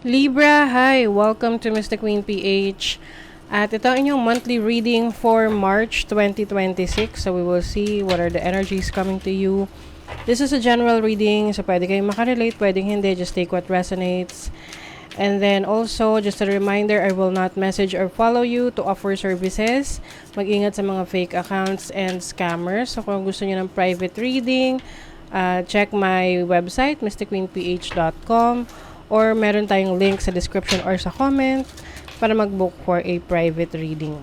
Libra, hi! Welcome to Mr. Queen PH. At ito ang inyong monthly reading for March 2026. So we will see what are the energies coming to you. This is a general reading, so pwede kayong makarelate, pwedeng hindi. Just take what resonates. And then also, just a reminder, I will not message or follow you to offer services. Mag-ingat sa mga fake accounts and scammers. So kung gusto niyo ng private reading, check my website, mrqueenph.com, or meron tayong link sa description or sa comment para mag-book for a private reading.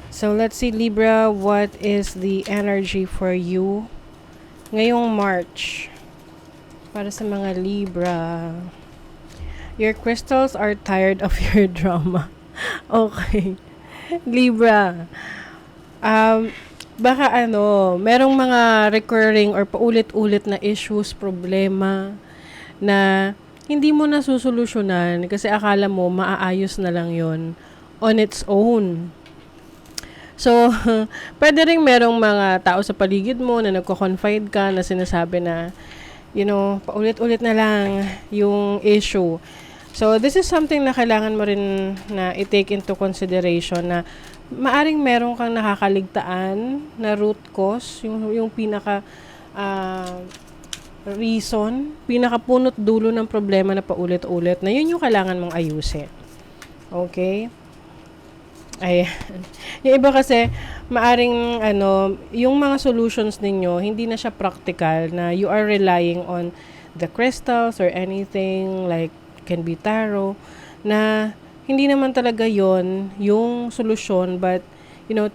So let's see, Libra, what is the energy for you ngayong March para sa mga Libra? Your crystals are tired of your drama. Okay. Libra, baka merong mga recurring or paulit-ulit na issues, problema na hindi mo nasusolusyonan kasi akala mo maaayos na lang yon on its own. So, pwede rin merong mga tao sa paligid mo na nagko-confide ka na sinasabi na, paulit-ulit na lang yung issue. So, this is something na kailangan mo rin na i-take into consideration na maaring meron kang nakakaligtaan na root cause, yung pinaka reason, pinakapunot dulo ng problema na paulit-ulit, na yun yung kailangan mong ayusin. Okay? Ay, yung iba kasi, maaring, yung mga solutions ninyo, hindi na siya practical, na you are relying on the crystals or anything, like, can be tarot, na hindi naman talaga yon yung solusyon, but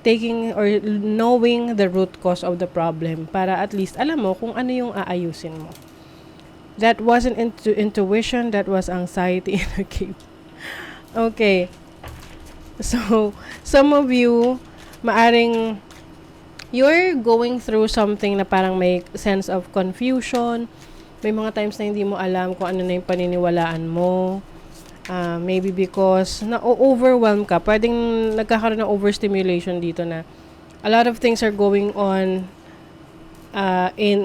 taking or knowing the root cause of the problem para at least alam mo kung ano yung aayusin mo. That wasn't intuition, that was anxiety in a cave. Okay. So, some of you, maaring you're going through something na parang may sense of confusion. May mga times na hindi mo alam kung ano na yung paniniwalaan mo. Maybe because na-overwhelm ka. Pwedeng nagkakaroon ng overstimulation dito na a lot of things are going on in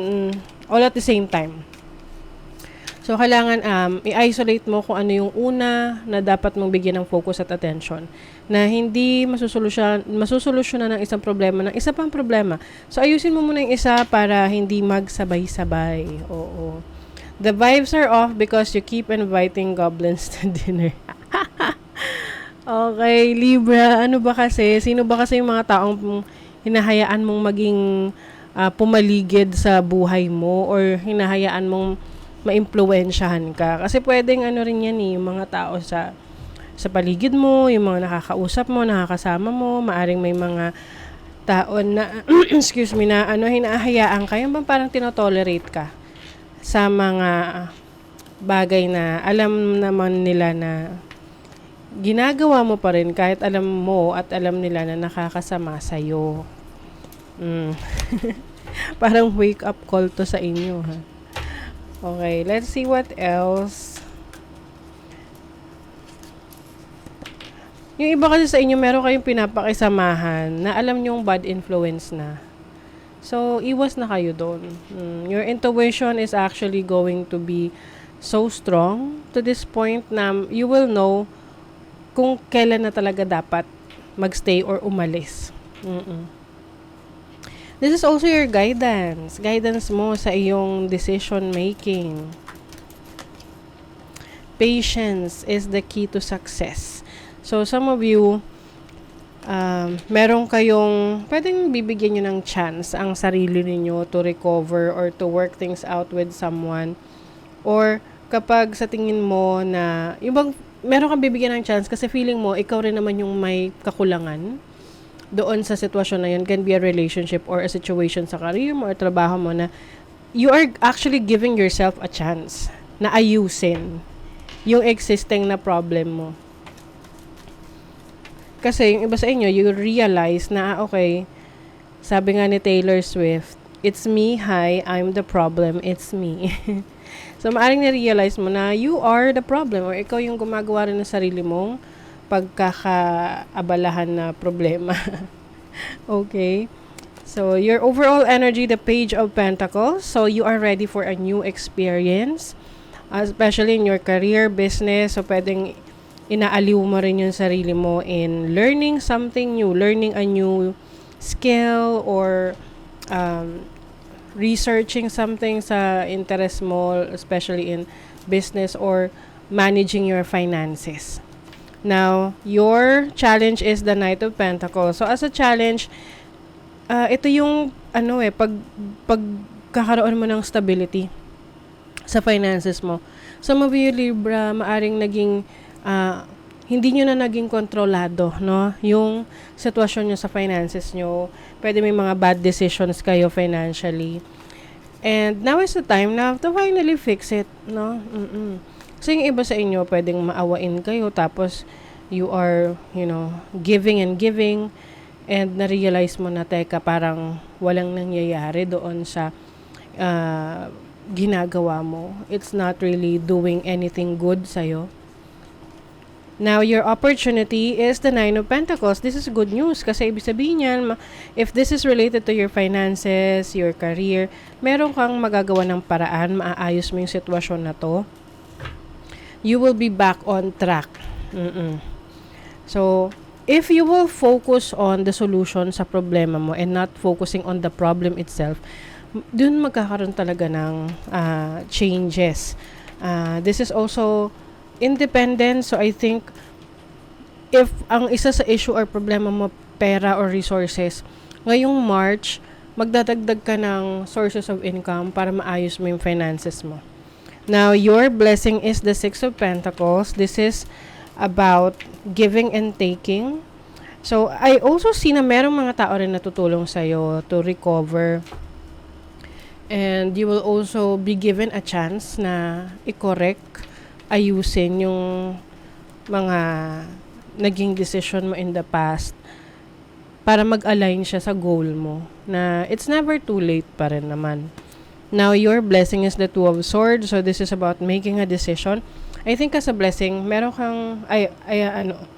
all at the same time. So, kailangan i-isolate mo kung ano yung una na dapat mong bigyan ng focus at attention. Na hindi masusolusyonan ng isang problema ng isa pang problema. So, ayusin mo muna yung isa para hindi magsabay-sabay. Oo. The vibes are off because you keep inviting goblins to dinner. Okay, Libra, ano ba kasi? Sino ba kasi yung mga taong hinahayaan mong maging pumaligid sa buhay mo or hinahayaan mong maimpluwensyahan ka? Kasi pwedeng rin yan yung mga tao sa paligid mo, yung mga nakakausap mo, nakakasama mo, maaring may mga tao na, excuse me, na hinahayaan ka, yung parang tinotolerate ka sa mga bagay na alam naman nila na ginagawa mo pa rin kahit alam mo at alam nila na nakakasama sa'yo. Parang wake up call to sa inyo, ha? Okay, let's see what else. Yung iba kasi sa inyo, meron kayong pinapakisamahan na alam nyong bad influence na. So, iwas na kayo doon. Your intuition is actually going to be so strong to this point na you will know kung kailan na talaga dapat magstay or umalis. This is also your guidance. Guidance mo sa iyong decision making. Patience is the key to success. So, some of you, meron kayong pwedeng bibigyan nyo ng chance ang sarili niyo to recover or to work things out with someone, or kapag sa tingin mo na meron kang bibigyan ng chance kasi feeling mo ikaw rin naman yung may kakulangan doon sa sitwasyon na yun, can be a relationship or a situation sa career mo or trabaho mo, na you are actually giving yourself a chance na ayusin yung existing na problem mo. Kasi yung iba sa inyo, you realize na, okay, sabi nga ni Taylor Swift, it's me, hi, I'm the problem, it's me. So, maaring na-realize mo na you are the problem or ikaw yung gumagawa rin ng sarili mong pagkakaabalahan na problema. Okay? So, your overall energy, the Page of Pentacles. So, you are ready for a new experience. especially in your career, business. So, pwedeng inaaliw mo rin yung sarili mo in learning something new, learning a new skill, or researching something sa interest mo, especially in business or managing your finances. Now, your challenge is the Knight of Pentacles. So, as a challenge, ito yung, pagkakaroon mo ng stability sa finances mo. Some of you, Libra, maaring naging, hindi nyo na naging kontrolado, no? Yung sitwasyon nyo sa finances nyo. Pwede may mga bad decisions kayo financially. And now is the time na to finally fix it, no? So, yung iba sa inyo, pwedeng maawain kayo, tapos you are, giving and giving, and na-realize mo na, teka, parang walang nangyayari doon sa ginagawa mo. It's not really doing anything good sa'yo. Now, your opportunity is the Nine of Pentacles. This is good news kasi ibig sabihin yan, if this is related to your finances, your career, meron kang magagawa ng paraan, maaayos mo yung sitwasyon na to. You will be back on track. So, if you will focus on the solution sa problema mo and not focusing on the problem itself, dun magkakaroon talaga ng changes. This is also independent. So, I think, if ang isa sa issue or problema mo, pera or resources, ngayong March, magdadagdag ka ng sources of income para maayos mo yung finances mo. Now, your blessing is the Six of Pentacles. This is about giving and taking. So, I also see na merong mga tao rin natutulong sa'yo to recover. And you will also be given a chance na i-correct, ayusin yung mga naging decision mo in the past para mag-align siya sa goal mo, na it's never too late pa rin naman. Now, your blessing is the Two of Swords. So, this is about making a decision. I think as a blessing, meron kang,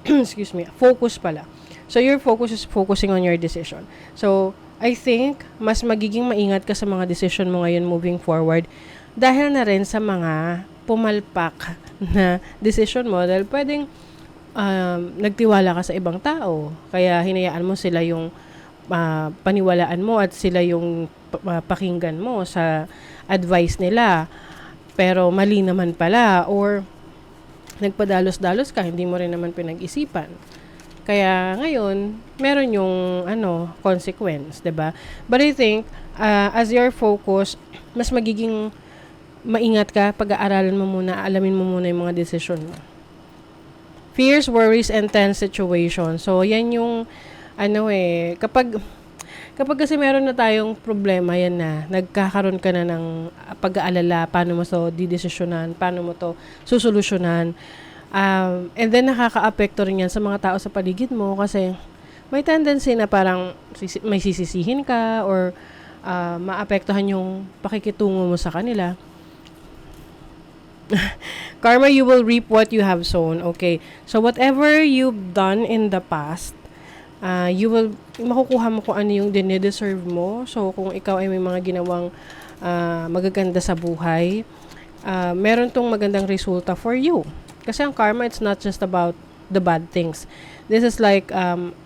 excuse me, focus pala. So, your focus is focusing on your decision. So, I think, mas magiging maingat ka sa mga decision mo ngayon moving forward dahil na rin sa mga pumalpak na decision mo, dahil pwedeng nagtiwala ka sa ibang tao, kaya hinayaan mo sila yung paniwalaan mo at sila yung pakinggan mo sa advice nila, pero mali naman pala, or nagpadalos-dalos ka, hindi mo rin naman pinag-isipan. Kaya ngayon, meron yung consequence, 'di ba? But I think as your focus, mas magiging maingat ka, pag-aaralan mo muna, alamin mo muna yung mga decision mo. Fears, worries, and tense situation. So, yan yung, kapag kasi meron na tayong problema, yan na, nagkakaroon ka na ng pag-aalala, paano mo to didesisyonan, paano mo to susolusyonan. And then, nakaka-apekto rin yan sa mga tao sa paligid mo kasi may tendency na parang may sisisihin ka or maapektuhan yung pakikitungo mo sa kanila. Karma, you will reap what you have sown. Okay. So, whatever you've done in the past, makukuha mo kung ano yung dinideserve mo. So, kung ikaw ay may mga ginawang magaganda sa buhay, meron tong magandang resulta for you. Kasi ang karma, it's not just about the bad things. This is like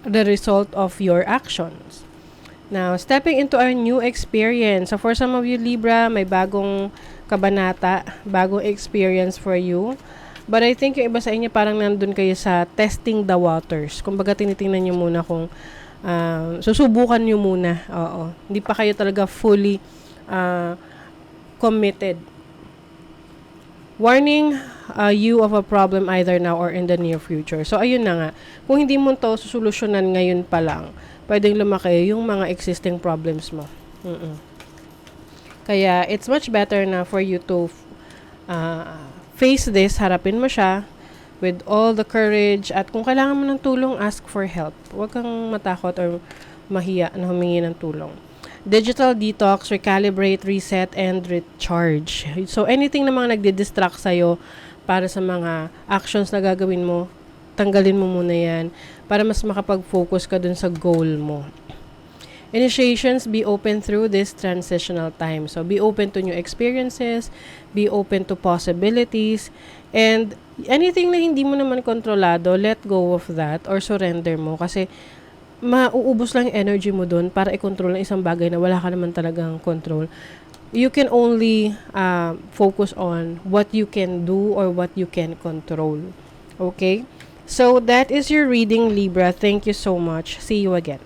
the result of your actions. Now, stepping into a new experience. So, for some of you, Libra, may bagong kabanata, bagong experience for you. But I think yung iba sa inyo, parang nandun kayo sa testing the waters. Kumbaga, tinitingnan nyo muna kung susubukan nyo muna. Oo. Hindi pa kayo talaga fully committed. Warning you of a problem either now or in the near future. So, ayun na nga. Kung hindi mo to susolusyonan ngayon pa lang, pwedeng lumaki yung mga existing problems mo. Kaya, it's much better na for you to face this, harapin mo siya with all the courage, at kung kailangan mo ng tulong, ask for help. Huwag kang matakot or mahiya na humingi ng tulong. Digital detox, recalibrate, reset, and recharge. So, anything na mga nagdi-distract sa'yo para sa mga actions na gagawin mo, tanggalin mo muna yan para mas makapag-focus ka dun sa goal mo. Initiations, be open through this transitional time. So, be open to new experiences, be open to possibilities, and anything na hindi mo naman kontrolado, let go of that or surrender mo. Kasi, mauubos lang yung energy mo dun para i-control ng isang bagay na wala ka naman talagang control. You can only focus on what you can do or what you can control. Okay? So, that is your reading, Libra. Thank you so much. See you again.